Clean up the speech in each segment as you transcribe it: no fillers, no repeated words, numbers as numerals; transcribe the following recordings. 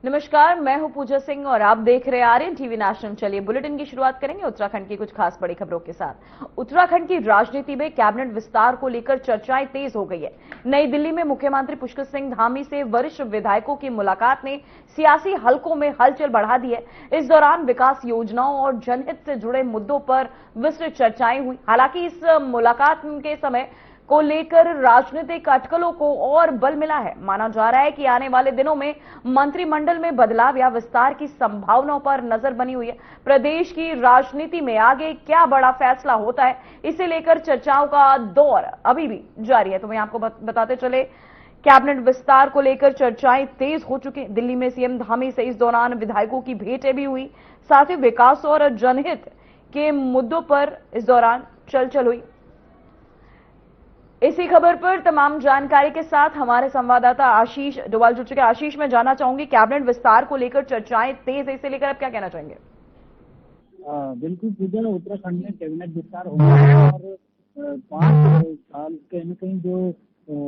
नमस्कार, मैं हूं पूजा सिंह और आप देख रहे आर्यन टीवी नेशनल। चलिए बुलेटिन की शुरुआत करेंगे उत्तराखंड की कुछ खास बड़ी खबरों के साथ। उत्तराखंड की राजनीति में कैबिनेट विस्तार को लेकर चर्चाएं तेज हो गई है। नई दिल्ली में मुख्यमंत्री पुष्कर सिंह धामी से वरिष्ठ विधायकों की मुलाकात ने सियासी हलकों में हलचल बढ़ा दी है। इस दौरान विकास योजनाओं और जनहित से जुड़े मुद्दों पर विस्तृत चर्चाएं हुई। हालांकि इस मुलाकात के समय को लेकर राजनीतिक अटकलों को और बल मिला है। माना जा रहा है कि आने वाले दिनों में मंत्रिमंडल में बदलाव या विस्तार की संभावनाओं पर नजर बनी हुई है। प्रदेश की राजनीति में आगे क्या बड़ा फैसला होता है, इसे लेकर चर्चाओं का दौर अभी भी जारी है। तो मैं आपको बताते चले, कैबिनेट विस्तार को लेकर चर्चाएं तेज हो चुकी हैं। दिल्ली में सीएम धामी से इस दौरान विधायकों की भेंटें भी हुई, साथ ही विकास और जनहित के मुद्दों पर इस दौरान चर्चा हुई। इसी खबर पर तमाम जानकारी के साथ हमारे संवाददाता आशीष डोवाल जुड़ चुके हैं। आशीष, मैं जानना चाहूंगी, कैबिनेट विस्तार को लेकर चर्चाएं तेज है, इसे लेकर आप क्या कहना चाहेंगे? बिल्कुल पूजा, उत्तराखंड में कैबिनेट विस्तार हो रहा है और 5 साल कहीं न कहीं जो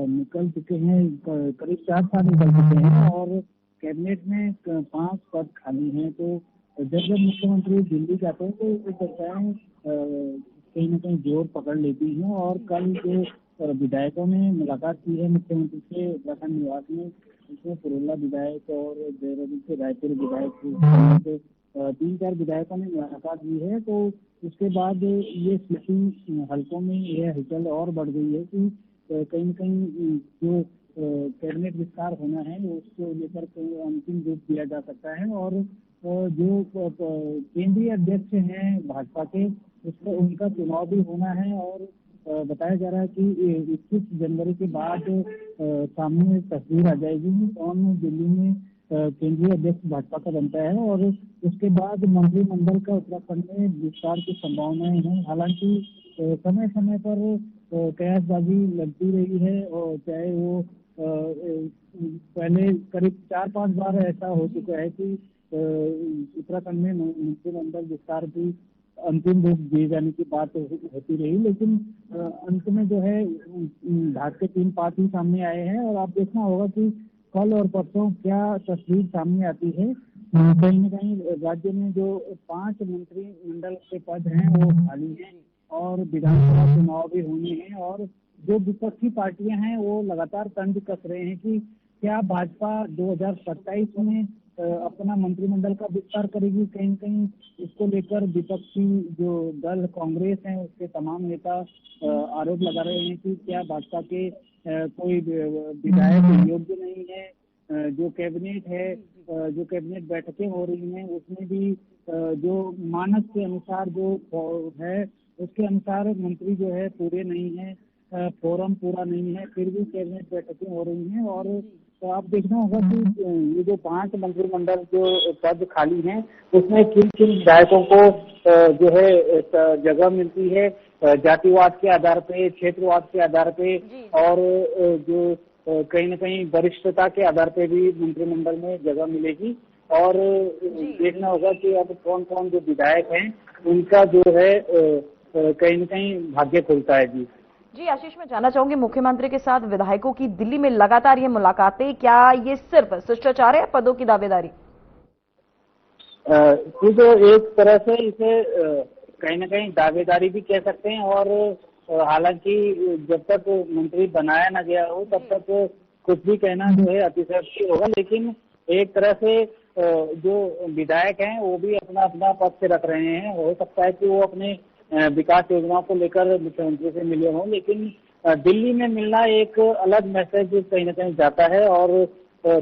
निकल चुके हैं, करीब 4 साल निकल चुके हैं और कैबिनेट में 5 पद खाली हैं। तो जब जब मुख्यमंत्री दिल्ली जाते हैं तो ये चर्चाएं कहीं न कहीं जोर पकड़ लेती हैं और कल जो विधायकों ने मुलाकात की है मुख्यमंत्री से उत्तराखंड निवास में, इसमें पुरोला विधायक और देहरादून से रायपुर विधायक 3-4 विधायकों ने मुलाकात की है। तो उसके बाद ये स्लीपिंग हल्कों में यह हलचल और बढ़ गई है कि कहीं न कहीं जो कैबिनेट विस्तार होना है उसको लेकर अंतिम रूप दिया जा सकता है और जो केंद्रीय अध्यक्ष हैं भाजपा के, उसका उनका चुनाव भी होना है और बताया जा रहा है कि 21 जनवरी के बाद सामने तस्वीर आ जाएगी कौन दिल्ली में केंद्रीय अध्यक्ष भाजपा का बनता है और उसके बाद मंत्रिमंडल का उत्तराखंड में विस्तार की संभावनाएं हैं। हालांकि समय समय पर कयासबाजी लगती रही है और चाहे वो पहले करीब 4-5 बार ऐसा हो चुका है कि उत्तराखंड में मंत्रिमंडल विस्तार की अंतिम रूप दिए जाने की बात होती रही, लेकिन अंत में जो है भाग के 3 पार्टी सामने आए हैं और आप देखना होगा कि कल और परसों क्या तस्वीर सामने आती है। कहीं न कहीं राज्य में जो 5 मंत्रिमंडल के पद हैं वो खाली हैं और विधानसभा चुनाव भी होने हैं और जो विपक्षी पार्टियां हैं वो लगातार तंज कस रहे हैं कि क्या भाजपा 2027 में अपना मंत्रिमंडल का विस्तार करेगी। कहीं न कहीं इसको लेकर विपक्षी जो दल कांग्रेस है उसके तमाम नेता आरोप लगा रहे हैं कि क्या भाजपा के कोई विधायक योग्य नहीं है। जो कैबिनेट है, जो कैबिनेट बैठकें हो रही हैं उसमें भी जो मानक के अनुसार जो है उसके अनुसार मंत्री जो है पूरे नहीं है, फोरम पूरा नहीं है, फिर भी कैबिनेट बैठकें हो रही हैं। और तो आप देखना होगा कि ये जो 5 मंत्रिमंडल जो पद खाली हैं उसमें किन किन विधायकों को जो है जगह मिलती है, जातिवाद के आधार पे, क्षेत्रवाद के आधार पे और जो कहीं न कहीं वरिष्ठता के आधार पे भी मंत्रिमंडल में जगह मिलेगी। और देखना होगा कि अब कौन कौन जो विधायक हैं उनका जो है कहीं न कहीं भाग्य खुलता है। जी आशीष, मैं जानना चाहूंगी, मुख्यमंत्री के साथ विधायकों की दिल्ली में लगातार ये मुलाकातें, क्या ये सिर्फ शिष्टाचार है, पदों की दावेदारी? तो एक तरह से इसे कहीं न कहीं दावेदारी भी कह सकते हैं और हालांकि जब तक मंत्री बनाया ना गया हो तब तक कुछ भी कहना जो है अतिशयोक्ति होगा, लेकिन एक तरह से जो विधायक हैं वो भी अपना अपना पक्ष रख रहे हैं। हो सकता है कि वो अपने विकास योजनाओं को लेकर मुख्यमंत्री से मिले हों, लेकिन दिल्ली में मिलना एक अलग मैसेज कहीं न कहीं जाता है और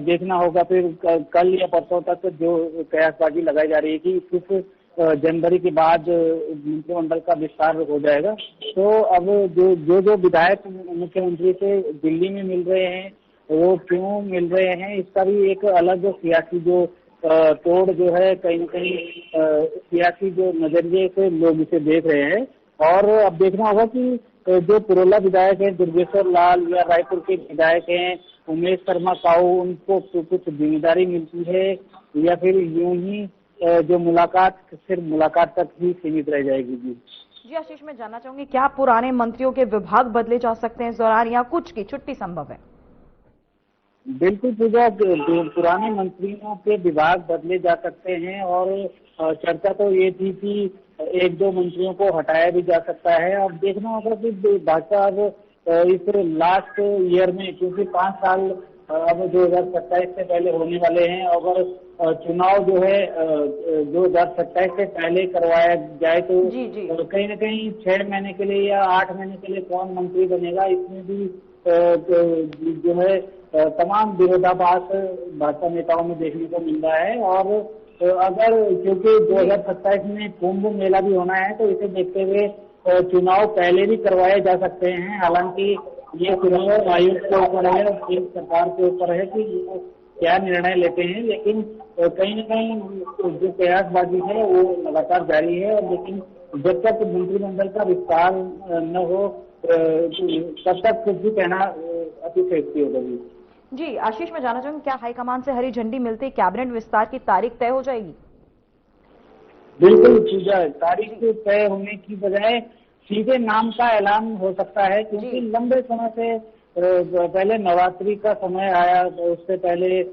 देखना होगा फिर कल या परसों तक जो कयासबाजी लगाई जा रही है कि 21 जनवरी के बाद मंत्रिमंडल का विस्तार हो जाएगा। तो अब जो विधायक मुख्यमंत्री से दिल्ली में मिल रहे हैं वो क्यों मिल रहे हैं, इसका भी एक अलग सियासी जो तोड़ जो है कहीं न कहीं सियासी जो नजरिए से लोग इसे देख रहे हैं। और अब देखना होगा कि जो पुरोला विधायक हैं दुर्गेश्वर लाल या रायपुर के विधायक हैं उमेश शर्मा काऊ, उनको कुछ जिम्मेदारी मिलती है या फिर यूं ही जो मुलाकात सिर्फ मुलाकात तक ही सीमित रह जाएगी। जी आशीष, मैं जानना चाहूंगी, क्या पुराने मंत्रियों के विभाग बदले जा सकते हैं इस दौरान या कुछ की छुट्टी संभव है? बिल्कुल पूजा, पुराने मंत्रियों के विभाग बदले जा सकते हैं और चर्चा तो ये थी कि एक दो मंत्रियों को हटाया भी जा सकता है। अब देखना होगा कि भाजपा अब इस लास्ट ईयर में, क्योंकि 5 साल अब 2027 से पहले होने वाले हैं, अगर चुनाव जो है 2027 से पहले करवाया जाए तो जी जी कहीं ना कहीं 6 महीने के लिए या 8 महीने के लिए कौन मंत्री बनेगा, इसमें भी जो है तमाम विरोधाभास भाजपा नेताओं में देखने को मिल रहा है। और अगर, क्योंकि 2027 में कुंभ मेला भी होना है, तो इसे देखते हुए चुनाव पहले भी करवाए जा सकते हैं। हालांकि ये चुनाव आयोग के ऊपर है और केंद्र सरकार के ऊपर है कि वो क्या निर्णय लेते हैं, लेकिन कहीं न कहीं जो प्रयासबाजी है वो लगातार जारी है। और लेकिन जब तक मंत्रिमंडल का विस्तार न हो तब तक कुछ भी कहना अतिशयोक्ति होगा। जी आशीष, मैं जानना चाहूंगी, क्या हाईकमान से हरी झंडी मिलते कैबिनेट विस्तार की तारीख तय हो जाएगी? बिल्कुल पूजा, तारीख तय होने की बजाय सीधे नाम का ऐलान हो सकता है, क्योंकि लंबे समय से पहले नवरात्रि का समय आया, उससे पहले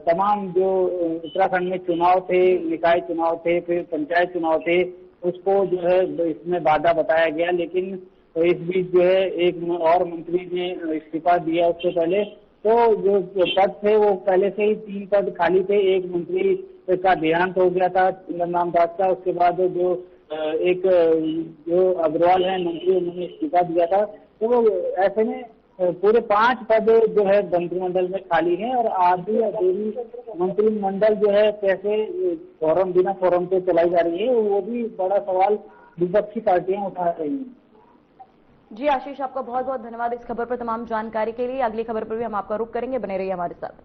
तमाम जो उत्तराखंड में चुनाव थे, निकाय चुनाव थे, फिर पंचायत चुनाव थे, उसको जो है इसमें बाधा बताया गया। लेकिन इस बीच जो है एक और मंत्री ने इस्तीफा दिया उससे पहले, तो जो पद थे वो पहले से ही 3 पद खाली थे। एक मंत्री का देहांत हो गया था चंद्रनाम दास का, उसके बाद जो एक जो अग्रवाल है मंत्री, उन्होंने इस्तीफा दिया था। तो वो ऐसे में पूरे 5 पद जो है मंत्रिमंडल में खाली हैं और आधी अधूरी मंत्रिमंडल जो है कैसे फॉरम, बिना फॉरम के चलाई जा रही है, वो भी बड़ा सवाल विपक्षी पार्टियां उठा रही हैं। जी आशीष, आपका बहुत बहुत धन्यवाद इस खबर पर तमाम जानकारी के लिए। अगली खबर पर भी हम आपका रुख करेंगे, बने रहिए हमारे साथ।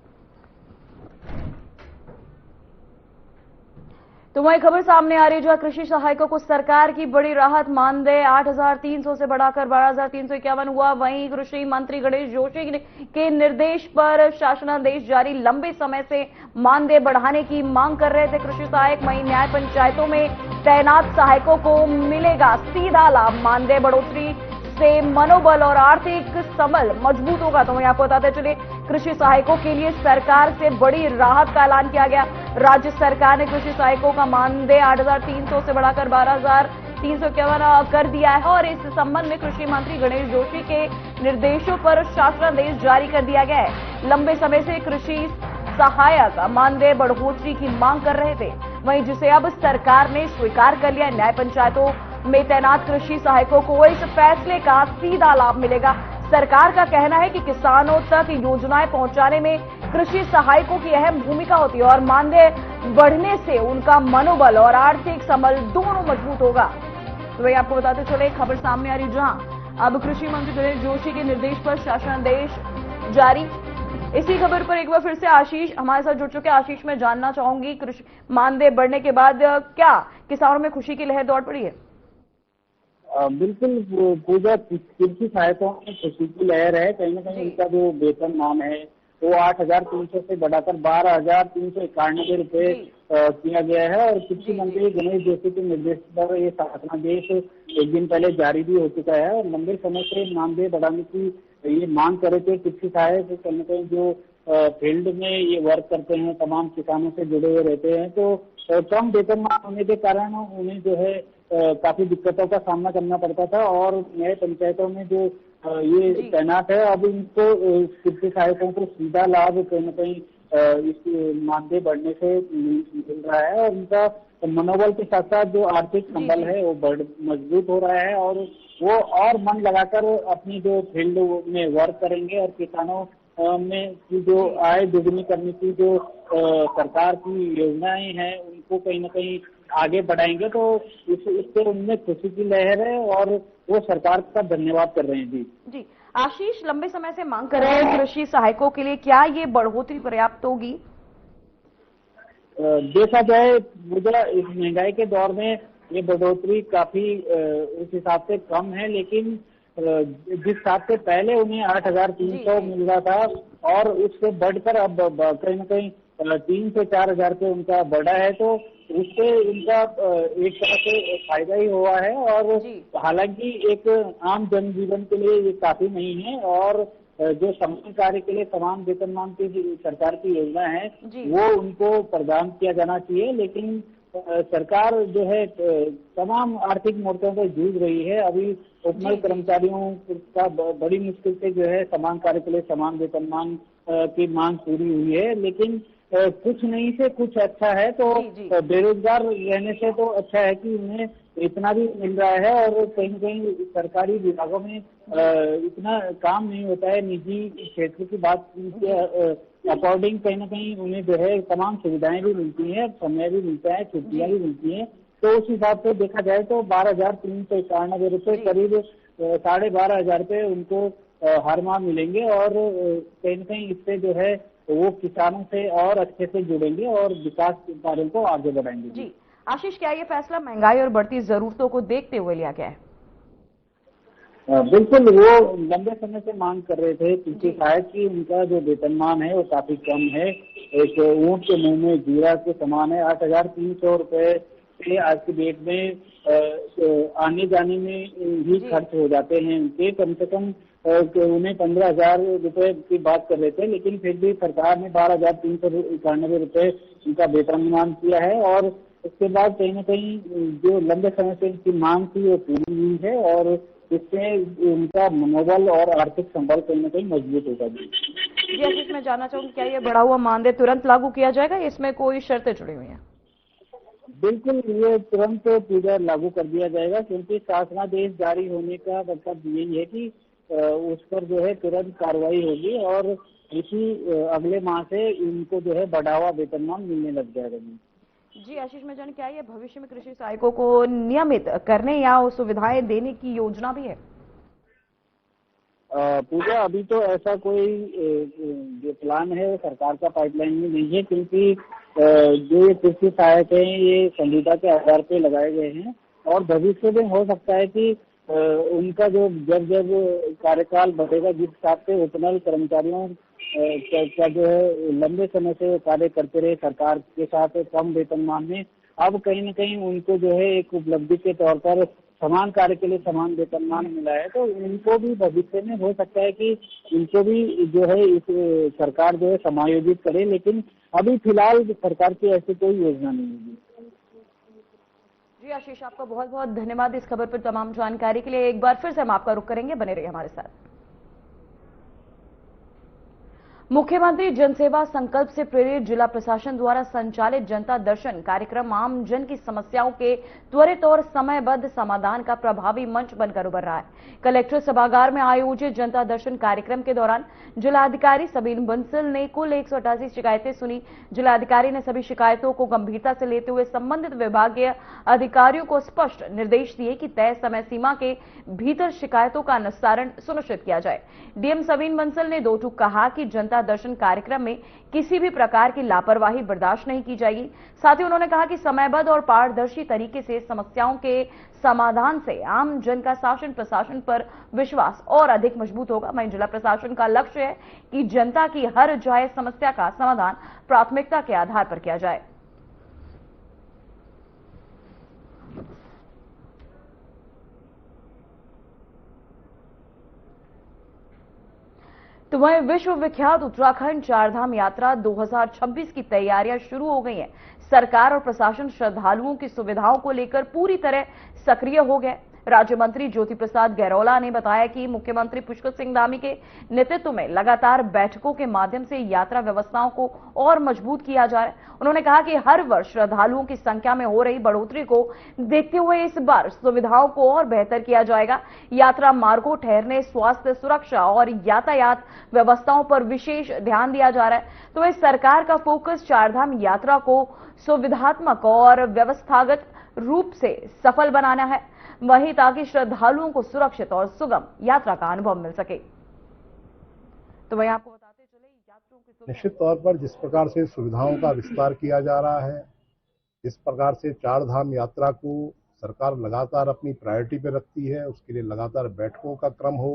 तो वही खबर सामने आ रही है, जो कृषि सहायकों को सरकार की बड़ी राहत, मानदेय 8,300 से बढ़ाकर 12,351 हुआ। वहीं कृषि मंत्री गणेश जोशी के निर्देश पर शासनादेश जारी, लंबे समय से मानदेय बढ़ाने की मांग कर रहे थे कृषि सहायक। वहीं न्याय पंचायतों में तैनात सहायकों को मिलेगा सीधा लाभ, मानदेय बढ़ोतरी से मनोबल और आर्थिक संबल मजबूत होगा। तो वहीं आपको बताते चले, कृषि सहायकों के लिए सरकार से बड़ी राहत का ऐलान किया गया। राज्य सरकार ने कृषि सहायकों का मानदेय 8,300 से बढ़ाकर 12,351 कर दिया है और इस संबंध में कृषि मंत्री गणेश जोशी के निर्देशों पर शासनादेश जारी कर दिया गया है। लंबे समय से कृषि सहायक मानदेय बढ़ोतरी की मांग कर रहे थे, वहीं जिसे अब सरकार ने स्वीकार कर लिया। न्याय पंचायतों में तैनात कृषि सहायकों को इस फैसले का सीधा लाभ मिलेगा। सरकार का कहना है कि किसानों तक योजनाएं पहुंचाने में कृषि सहायकों की अहम भूमिका होती है और मानदेय बढ़ने से उनका मनोबल और आर्थिक संबल दोनों मजबूत होगा। तो वही आपको बताते चले, खबर सामने आ रही, जहां अब कृषि मंत्री गणेश जोशी के निर्देश पर शासनादेश जारी। इसी खबर पर एक बार फिर से आशीष हमारे साथ जुड़ चुके हैं। आशीष, मैं जानना चाहूंगी, कृषि मानदेय बढ़ने के बाद क्या किसानों में खुशी की लहर दौड़ पड़ी है? बिल्कुल पूजा, कृषि सहायकों में खुशी की लहर है। कहीं ना कहीं उनका जो वेतन मान है वो 8,300 से बढ़ाकर 12,391 रुपए किया गया है। और कृषि मंत्री गणेश जोशी के निर्देश पर ये शासनादेश एक दिन पहले जारी भी हो चुका है। और लंबे समय से मानदेय बढ़ाने की ये मांग कर रहे थे कृषि सहायक, कहीं ना कहीं जो फील्ड में ये वर्क करते हैं, तमाम किसानों से जुड़े हुए रहते हैं, तो कम वेतनमान होने के कारण उन्हें जो है काफी दिक्कतों का सामना करना पड़ता था। और नए पंचायतों में जो ये तैनात है, अब इनको कृषि सहायकों को सीधा लाभ कहीं न कहीं इस मानदेय बढ़ने से मिल रहा है। और उनका मनोबल के साथ साथ जो आर्थिक संबल है वो मजबूत हो रहा है और वो और मन लगाकर अपनी जो फील्ड में वर्क करेंगे और किसानों में की जो आय दुगनी करने की जो सरकार की योजनाएं हैं उनको कहीं ना कहीं आगे बढ़ाएंगे। तो इससे उनमें खुशी की लहर है और वो सरकार का धन्यवाद कर रहे हैं। जी आशीष, लंबे समय से मांग कर रहे हैं कृषि सहायकों के लिए, क्या ये बढ़ोतरी पर्याप्त होगी? देखा जाए मुझे इस महंगाई के दौर में ये बढ़ोतरी काफी उस हिसाब से कम है, लेकिन जिस हिसाब से पहले उन्हें 8,300 मिल रहा था और उससे बढ़कर अब कहीं ना कहीं 3 से 4,000 पे उनका बढ़ा है, तो उससे इनका एक तरह से फायदा ही हुआ है। और हालांकि एक आम जनजीवन के लिए ये काफी नहीं है और जो समान कार्य के लिए समान वेतनमान की जो सरकार की योजना है जी। वो उनको प्रदान किया जाना चाहिए। लेकिन सरकार जो है तमाम आर्थिक मोर्चों पर जूझ रही है। अभी उपनल कर्मचारियों का बड़ी मुश्किल से जो है समान कार्य के लिए समान वेतनमान की मांग पूरी हुई है। लेकिन कुछ नहीं से कुछ अच्छा है, तो बेरोजगार रहने से तो अच्छा है कि उन्हें इतना भी मिल रहा है। और कहीं न कहीं सरकारी विभागों में इतना काम नहीं होता है। निजी क्षेत्र की बात के अकॉर्डिंग कहीं न कहीं उन्हें जो है तमाम सुविधाएं भी मिलती हैं, समय भी मिलता है, छुट्टियां भी मिलती हैं। तो उस हिसाब से देखा जाए तो 12,391 रुपये, करीब 12,500 रुपये उनको हर माह मिलेंगे। और कहीं न कहीं इससे जो है वो किसानों से और अच्छे से जुड़ेंगे और विकास कार्यों को आगे बढ़ाएंगे। जी आशीष, क्या ये फैसला महंगाई और बढ़ती जरूरतों को देखते हुए लिया गया है? बिल्कुल, वो लंबे समय से मांग कर रहे थे क्योंकि शायद कि उनका जो वेतनमान है वो काफी कम है। एक ऊंट के मुंह में जीरा के समान है। 8,300 रुपये से आज की डेट में आने जाने में ही खर्च हो जाते हैं उनके। कम से कम उन्हें 15,000 रुपये की बात कर रहे थे, लेकिन फिर भी सरकार ने 12,391 रुपये उनका वेतनमान किया है। और उसके बाद कहीं न कहीं जो लंबे समय से इनकी मांग थी वो पूरी हुई है और इससे उनका मनोबल और आर्थिक संबल कहीं न कहीं मजबूत होगा। जी आशीष, मैं जानना चाहूंगी क्या ये बढ़ा हुआ मानदेय तुरंत लागू किया जाएगा, इसमें कोई शर्तें जुड़ी हुई हैं? बिल्कुल, ये तुरंत पूरा लागू कर दिया जाएगा क्योंकि शासनादेश जारी होने का मतलब यही है कि उस पर जो है तुरंत कार्रवाई होगी और इसी अगले माह से इनको जो है बढ़ा हुआ वेतनमान मिलने लग जाएगा। जी आशीष, मैं जानना क्या ये भविष्य में कृषि सहायकों को नियमित करने या सुविधाएं देने की योजना भी है? पूजा, अभी तो ऐसा कोई जो प्लान है सरकार का पाइपलाइन में नहीं है क्योंकि जो ये कृषि सहायक हैं ये संविदा के आधार पर लगाए गए हैं और भविष्य में हो सकता है कि उनका जो जब कार्यकाल बढ़ेगा जिस हिसाब से उपनल कर्मचारियों का जो है लंबे समय से कार्य करते रहे सरकार के साथ कम वेतनमान में, अब कहीं न कहीं उनको जो है एक उपलब्धि के तौर पर समान कार्य के लिए समान वेतनमान मिला है। तो उनको भी भविष्य में हो सकता है कि इनको भी जो है इस सरकार जो है समायोजित करे, लेकिन अभी फिलहाल सरकार की ऐसी कोई योजना नहीं होगी। जी आशीष, आपका बहुत बहुत धन्यवाद इस खबर पर तमाम जानकारी के लिए। एक बार फिर से हम आपका रुख करेंगे, बने रहिए हमारे साथ। मुख्यमंत्री जनसेवा संकल्प से प्रेरित जिला प्रशासन द्वारा संचालित जनता दर्शन कार्यक्रम आम जन की समस्याओं के त्वरित और समयबद्ध समाधान का प्रभावी मंच बनकर उभर रहा है। कलेक्टर सभागार में आयोजित जनता दर्शन कार्यक्रम के दौरान जिलाधिकारी सबीन बंसल ने कुल 188 शिकायतें सुनी। जिलाधिकारी ने सभी शिकायतों को गंभीरता से लेते हुए संबंधित विभागीय अधिकारियों को स्पष्ट निर्देश दिए कि तय समय सीमा के भीतर शिकायतों का निस्तारण सुनिश्चित किया जाए। डीएम सबीन बंसल ने दो टूक कहा कि जनता दर्शन कार्यक्रम में किसी भी प्रकार की लापरवाही बर्दाश्त नहीं की जाएगी। साथ ही उन्होंने कहा कि समयबद्ध और पारदर्शी तरीके से समस्याओं के समाधान से आम जन का शासन प्रशासन पर विश्वास और अधिक मजबूत होगा। वहीं जिला प्रशासन का लक्ष्य है कि जनता की हर जायज समस्या का समाधान प्राथमिकता के आधार पर किया जाए। तो वहीं विश्व विख्यात उत्तराखंड चारधाम यात्रा 2026 की तैयारियां शुरू हो गई हैं। सरकार और प्रशासन श्रद्धालुओं की सुविधाओं को लेकर पूरी तरह सक्रिय हो गए। राज्य मंत्री ज्योति प्रसाद गैरोला ने बताया कि मुख्यमंत्री पुष्कर सिंह धामी के नेतृत्व में लगातार बैठकों के माध्यम से यात्रा व्यवस्थाओं को और मजबूत किया जा रहा है। उन्होंने कहा कि हर वर्ष श्रद्धालुओं की संख्या में हो रही बढ़ोतरी को देखते हुए इस बार सुविधाओं को और बेहतर किया जाएगा। यात्रा मार्गों, ठहरने, स्वास्थ्य, सुरक्षा और यातायात व्यवस्थाओं पर विशेष ध्यान दिया जा रहा है। तो इस सरकार का फोकस चारधाम यात्रा को सुविधात्मक और व्यवस्थागत रूप से सफल बनाना है, वहीं ताकि श्रद्धालुओं को सुरक्षित और सुगम यात्रा का अनुभव मिल सके। तो वहीं आपको बताते चले यात्रियों की निश्चित तौर पर जिस प्रकार से सुविधाओं का विस्तार किया जा रहा है, जिस प्रकार से चारधाम यात्रा को सरकार लगातार अपनी प्रायोरिटी पे रखती है, उसके लिए लगातार बैठकों का क्रम हो,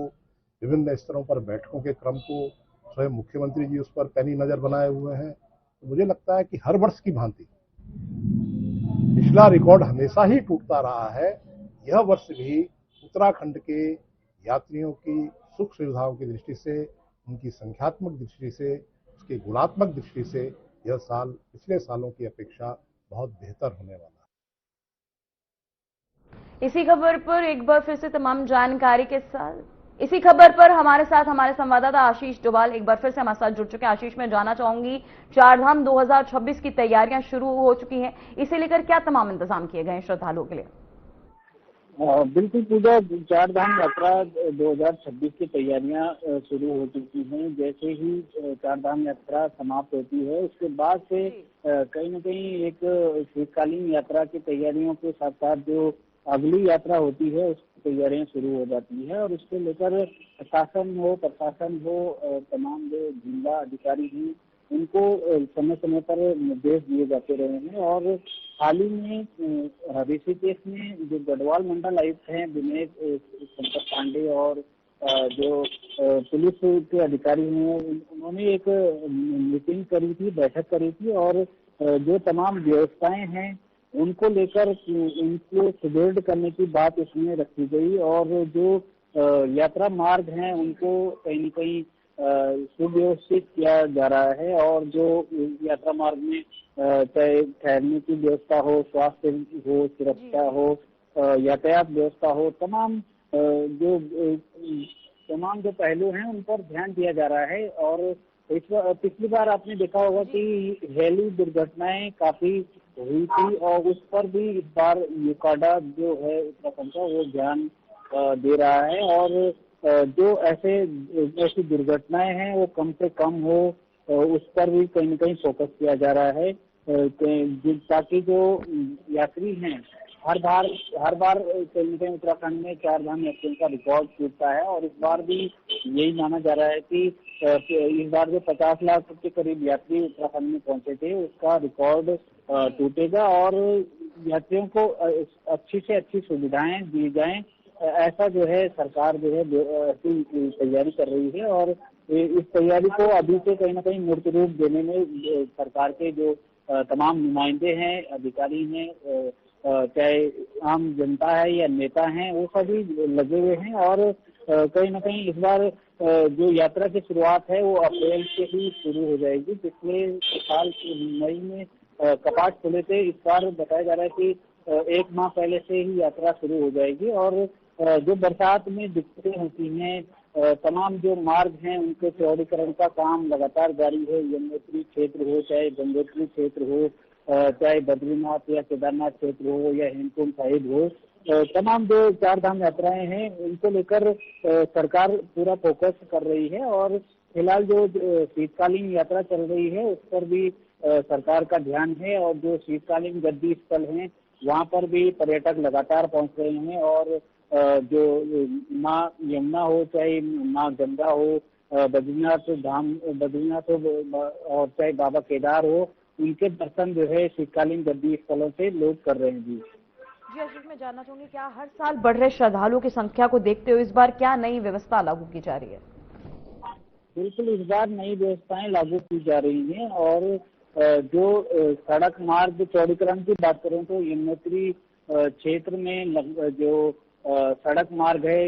विभिन्न स्तरों पर बैठकों के क्रम को स्वयं मुख्यमंत्री जी उस पर पैनी नजर बनाए हुए हैं। तो मुझे लगता है कि हर वर्ष की भांति पिछला रिकॉर्ड हमेशा ही टूटता रहा है, यह वर्ष भी उत्तराखंड के यात्रियों की सुख सुविधाओं की दृष्टि से उनकी संख्यात्मक दृष्टि से, उसकी गुणात्मक दृष्टि से यह साल पिछले सालों की अपेक्षा बहुत बेहतर होने वाला है। इसी खबर पर एक बार फिर से तमाम जानकारी के साथ इसी खबर पर हमारे साथ हमारे संवाददाता आशीष डोभाल एक बार फिर से हमारे साथ जुड़ चुके हैं। आशीष, मैं जानना चाहूंगी, चारधाम 2026 की तैयारियां शुरू हो चुकी हैं, इसे लेकर क्या तमाम इंतजाम किए गए हैं श्रद्धालुओं के लिए? बिल्कुल पूजा, चारधाम यात्रा 2026 की तैयारियां शुरू हो चुकी हैं। जैसे ही चारधाम यात्रा समाप्त होती है उसके बाद से कहीं न कहीं एक शीतकालीन यात्रा की तैयारियों के साथ साथ जो अगली यात्रा होती है उसकी तैयारियां शुरू हो जाती है और उसको लेकर शासन हो, प्रशासन हो, तमाम जो जिला अधिकारी हैं उनको समय समय पर निर्देश दिए जाते रहे हैं। और हाल ही में ऋषिकेश में जो गढ़वाल मंडल आयुक्त हैं विनय शंकर पांडे और जो पुलिस के अधिकारी हैं उन्होंने एक मीटिंग करी थी, बैठक करी थी और जो तमाम व्यवस्थाएं हैं उनको लेकर उनको सुदृढ़ करने की बात इसमें रखी गई और जो यात्रा मार्ग हैं उनको कहीं न कहीं सुव्यवस्थित किया जा रहा है और जो यात्रा मार्ग में चाहे ठहरने की व्यवस्था हो, स्वास्थ्य हो, सुरक्षा हो, यातायात व्यवस्था हो, तमाम जो पहलू हैं उन पर ध्यान दिया जा रहा है। और पिछली बार आपने देखा होगा कि हेली दुर्घटनाएं काफी हुई थी और उस पर भी इस बार यूकाडा जो है उत्तराखंड का वो ध्यान दे रहा है और जो ऐसी दुर्घटनाएं हैं वो कम से कम हो उस पर भी कहीं न कहीं फोकस किया जा रहा है ताकि जो यात्री हैं हर बार कहीं न कहीं उत्तराखंड में चारधाम यात्रियों का रिकॉर्ड टूटता है और इस बार भी यही माना जा रहा है कि इस बार जो 50 लाख के करीब यात्री उत्तराखंड में पहुंचे थे उसका रिकॉर्ड टूटेगा और यात्रियों को अच्छी से अच्छी सुविधाएं दी जाएं, ऐसा जो है सरकार जो है ऐसी तैयारी कर रही है। और इस तैयारी को अभी से कहीं ना कहीं मूर्त रूप देने में सरकार के जो तमाम नुमाइंदे हैं, अधिकारी हैं, चाहे आम जनता है या नेता हैं, वो सभी लगे हुए हैं और कहीं ना कहीं इस बार जो यात्रा की शुरुआत है वो अप्रैल से ही शुरू हो जाएगी। पिछले साल मई में कपाट खुले थे, इस बार बताया जा रहा है कि एक माह पहले से ही यात्रा शुरू हो जाएगी और जो बरसात में दिक्कतें होती हैं, तमाम जो मार्ग हैं उनके चौड़ीकरण का काम लगातार जारी है। यमुनोत्री क्षेत्र हो, चाहे गंगोत्री क्षेत्र हो, चाहे बद्रीनाथ या केदारनाथ क्षेत्र हो या हेमकुंड साहिब हो, तमाम जो चारधाम यात्राएं हैं उनको लेकर सरकार पूरा फोकस कर रही है और फिलहाल जो शीतकालीन यात्रा चल रही है उस पर भी सरकार का ध्यान है और जो शीतकालीन गद्दी स्थल हैं वहाँ पर भी पर्यटक लगातार पहुँच रहे हैं और जो माँ यमुना हो, चाहे माँ गंगा हो, बद्रीनाथ हो और चाहे बाबा केदार हो, उनके दर्शन जो है शीतकालीन गद्दी स्थलों से लोग कर रहे हैं। जी आशीष, मैं जानना चाहूंगी, क्या हर साल बढ़ रहे श्रद्धालुओं की संख्या को देखते हुए इस बार क्या नई व्यवस्था लागू की जा रही है? बिल्कुल, इस बार नई व्यवस्थाएं लागू की जा रही हैं और जो सड़क मार्ग चौड़ीकरण की बात करें तो यमुनोत्री क्षेत्र में जो सड़क मार्ग है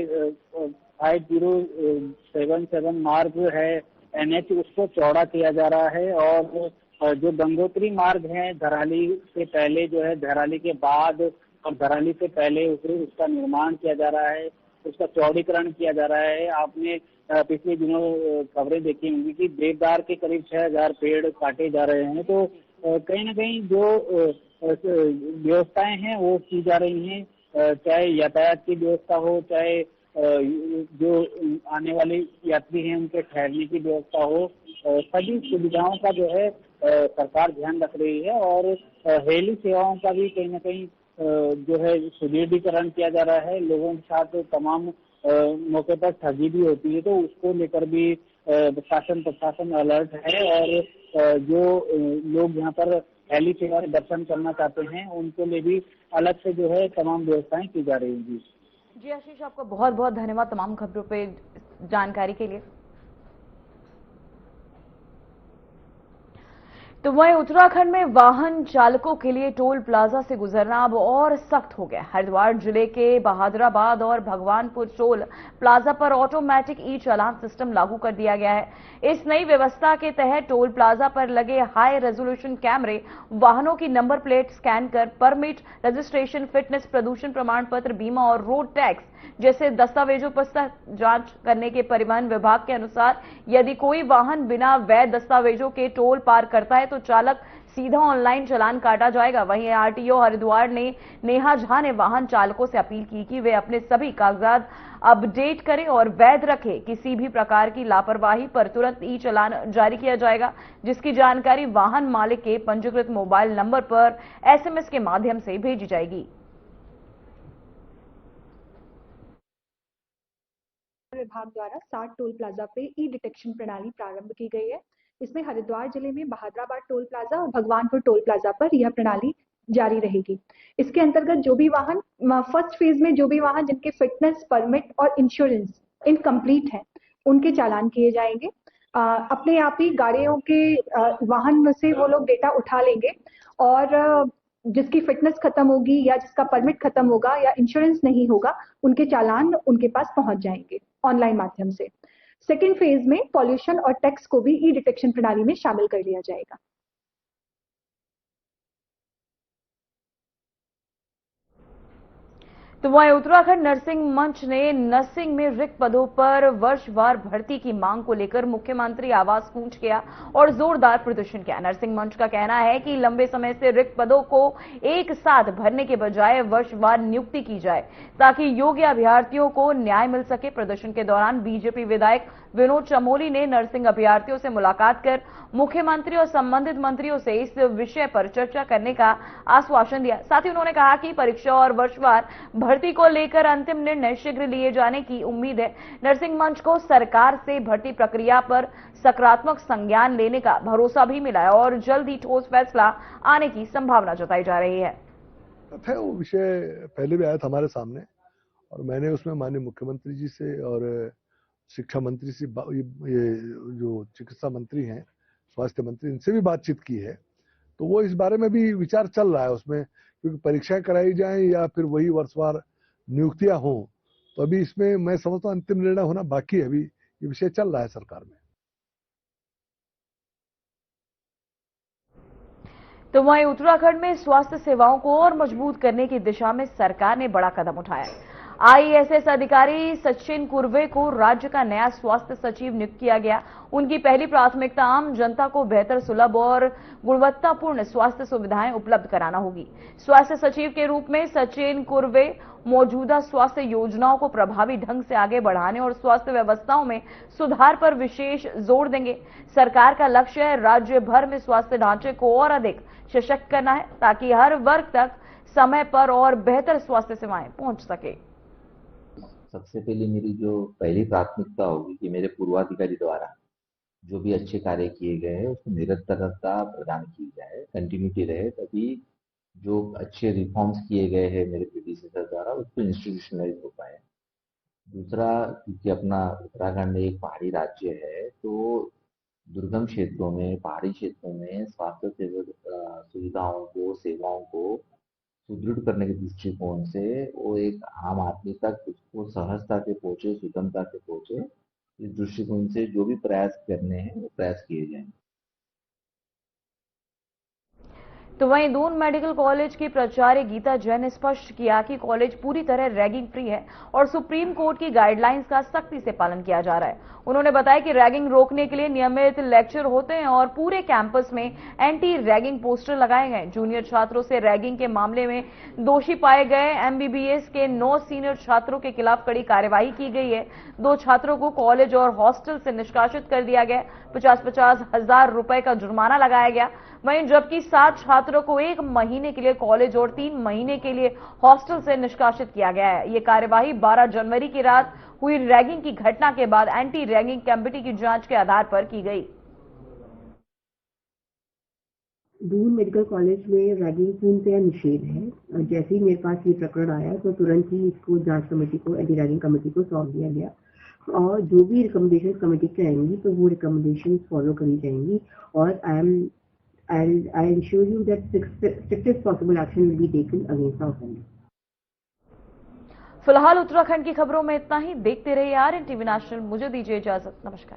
5077 मार्ग है NH, उसको चौड़ा किया जा रहा है और जो गंगोत्री मार्ग है धराली से पहले जो है, धराली के बाद और धराली से पहले उसका निर्माण किया जा रहा है, उसका चौड़ीकरण किया जा रहा है। आपने पिछले दिनों खबरें देखी होंगी कि देवदार के करीब 6000 पेड़ काटे जा रहे हैं। तो कहीं ना कहीं जो व्यवस्थाएं हैं वो की जा रही हैं, चाहे यातायात की व्यवस्था हो, चाहे जो आने वाले यात्री हैं उनके ठहरने की व्यवस्था हो, सभी सुविधाओं का जो है सरकार ध्यान रख रही है और हेली सेवाओं का भी कहीं ना कहीं जो है सुदृढ़ीकरण किया जा रहा है। लोगों के साथ तमाम मौके पर ठगी भी होती है तो उसको लेकर भी शासन प्रशासन अलर्ट है और जो लोग यहाँ पर हेली सेवा दर्शन करना चाहते हैं उनको लिए भी अलग से जो है तमाम व्यवस्थाएं की जा रही हैं। जी आशीष, आपका बहुत बहुत धन्यवाद तमाम खबरों पे जानकारी के लिए। तो तो वहीं उत्तराखंड में वाहन चालकों के लिए टोल प्लाजा से गुजरना अब और सख्त हो गया। हरिद्वार जिले के बहादुराबाद और भगवानपुर टोल प्लाजा पर ऑटोमेटिक ई चालान सिस्टम लागू कर दिया गया है। इस नई व्यवस्था के तहत टोल प्लाजा पर लगे हाई रेजोल्यूशन कैमरे वाहनों की नंबर प्लेट स्कैन कर परमिट, रजिस्ट्रेशन, फिटनेस, प्रदूषण प्रमाण पत्र, बीमा और रोड टैक्स जैसे दस्तावेजों पर जांच करने के परिवहन विभाग के अनुसार यदि कोई वाहन बिना वैध दस्तावेजों के टोल पार करता है तो चालक सीधा ऑनलाइन चालान काटा जाएगा। वहीं आरटीओ हरिद्वार ने नेहा झा ने वाहन चालकों से अपील की कि वे अपने सभी कागजात अपडेट करें और वैध रखें। किसी भी प्रकार की लापरवाही पर तुरंत ई चालान जारी किया जाएगा, जिसकी जानकारी वाहन मालिक के पंजीकृत मोबाइल नंबर पर एसएमएस के माध्यम से भेजी जाएगी। विभाग द्वारा 60 टोल प्लाजा पे ई डिटेक्शन प्रणाली प्रारंभ की गई है। इसमें हरिद्वार जिले में बहादुराबाद टोल प्लाजा और भगवानपुर टोल प्लाजा पर यह प्रणाली जारी रहेगी। इसके अंतर्गत जो भी वाहन फर्स्ट फेज में जो भी वाहन जिनके फिटनेस, परमिट और इंश्योरेंस इनकम्प्लीट है, उनके चालान किए जाएंगे। अपने आप ही गाड़ियों के वाहन में से वो लोग डेटा उठा लेंगे और जिसकी फिटनेस खत्म होगी या जिसका परमिट खत्म होगा या इंश्योरेंस नहीं होगा, उनके चालान उनके पास पहुंच जाएंगे ऑनलाइन माध्यम से। सेकेंड फेज में पॉल्यूशन और टैक्स को भी ई डिटेक्शन प्रणाली में शामिल कर लिया जाएगा। तो वहीं उत्तराखंड नर्सिंग मंच ने नर्सिंग में रिक्त पदों पर वर्षवार भर्ती की मांग को लेकर मुख्यमंत्री आवास कूच किया और जोरदार प्रदर्शन किया। नर्सिंग मंच का कहना है कि लंबे समय से रिक्त पदों को एक साथ भरने के बजाय वर्षवार नियुक्ति की जाए ताकि योग्य अभ्यर्थियों को न्याय मिल सके। प्रदर्शन के दौरान बीजेपी विधायक विनोद चमोली ने नर्सिंग अभ्यर्थियों से मुलाकात कर मुख्यमंत्री और संबंधित मंत्रियों से इस विषय पर चर्चा करने का आश्वासन दिया। साथ ही उन्होंने कहा कि परीक्षा और वर्षवार भर्ती को लेकर अंतिम निर्णय शीघ्र लिए जाने की उम्मीद है। नर्सिंग मंच को सरकार से भर्ती प्रक्रिया पर सकारात्मक संज्ञान लेने का भरोसा भी मिला है और जल्द ही ठोस फैसला आने की संभावना जताई जा रही है। वो विषय पहले भी आया था हमारे सामने और मैंने उसमें माननीय मुख्यमंत्री जी से और शिक्षा मंत्री से, ये जो चिकित्सा मंत्री हैं, स्वास्थ्य मंत्री, इनसे भी बातचीत की है। तो वो इस बारे में भी विचार चल रहा है उसमें, क्योंकि परीक्षाएं कराई जाएं या फिर वही वर्षवार नियुक्तियां हों, तो अभी इसमें मैं समझता हूं अंतिम निर्णय होना बाकी है। अभी ये विषय चल रहा है सरकार में। तो वहीं उत्तराखंड में स्वास्थ्य सेवाओं को और मजबूत करने की दिशा में सरकार ने बड़ा कदम उठाया है। आईएएस अधिकारी सचिन कुर्वे को राज्य का नया स्वास्थ्य सचिव नियुक्त किया गया। उनकी पहली प्राथमिकता आम जनता को बेहतर, सुलभ और गुणवत्तापूर्ण स्वास्थ्य सुविधाएं उपलब्ध कराना होगी। स्वास्थ्य सचिव के रूप में सचिन कुर्वे मौजूदा स्वास्थ्य योजनाओं को प्रभावी ढंग से आगे बढ़ाने और स्वास्थ्य व्यवस्थाओं में सुधार पर विशेष जोर देंगे। सरकार का लक्ष्य है राज्य भर में स्वास्थ्य ढांचे को और अधिक सशक्त करना है ताकि हर वर्ग तक समय पर और बेहतर स्वास्थ्य सेवाएं पहुंच सके। सबसे पहले मेरी जो पहली प्राथमिकता होगी कि मेरे पूर्वाधिकारी द्वारा जो भी अच्छे कार्य किए गए हैं उसको निरंतरता प्रदान की जाए, कंटिन्यूटी रहे, ताकि जो अच्छे रिफॉर्म्स किए गए हैं मेरे प्रीडिसेसर द्वारा उसको इंस्टीट्यूशनलाइज हो पाए। दूसरा, क्योंकि अपना उत्तराखंड एक पहाड़ी राज्य है, तो दुर्गम क्षेत्रों में, पहाड़ी क्षेत्रों में स्वास्थ्य सुविधाओं को, सेवाओं को सुदृढ़ करने के दृष्टिकोण से वो एक आम आदमी तक उसको सहजता से पहुंचे, सुगमता से पहुंचे, इस दृष्टिकोण से जो भी प्रयास करने हैं वो प्रयास किए जाएंगे। तो वहीं दून मेडिकल कॉलेज की प्राचार्य गीता जैन ने स्पष्ट किया कि कॉलेज पूरी तरह रैगिंग फ्री है और सुप्रीम कोर्ट की गाइडलाइंस का सख्ती से पालन किया जा रहा है। उन्होंने बताया कि रैगिंग रोकने के लिए नियमित लेक्चर होते हैं और पूरे कैंपस में एंटी रैगिंग पोस्टर लगाए गए। जूनियर छात्रों से रैगिंग के मामले में दोषी पाए गए एमबीबीएस के 9 सीनियर छात्रों के खिलाफ कड़ी कार्यवाही की गई है। 2 छात्रों को कॉलेज और हॉस्टल से निष्कासित कर दिया गया। 50-50 हजार रुपए का जुर्माना लगाया गया। वहीं जबकि 7 छात्रों को 1 महीने के लिए कॉलेज और 3 महीने के लिए हॉस्टल से निष्कासित किया गया है। ये कार्यवाही 12 जनवरी की रात हुई रैगिंग की घटना के बाद एंटी रैगिंग कमेटी की जांच के आधार पर की गई। दून मेडिकल कॉलेज में रैगिंग पूर्णतया निषेध है। जैसे ही मेरे पास ये प्रकरण आया तो तुरंत ही इसको जांच कमेटी को, एंटी रैगिंग कमेटी को सौंप दिया गया और जो भी रिकमेंडेशन कमेटी की आएंगी तो वो रिकमेंडेशन फॉलो करी जाएंगी। और I am I'll ensure you that strictest possible action will be taken against the offender. फिलहाल उत्तराखंड की खबरों में इतना ही। देखते रहिए आरएन टीवी नेशनल। मुझे दीजिए इजाजत। नमस्कार।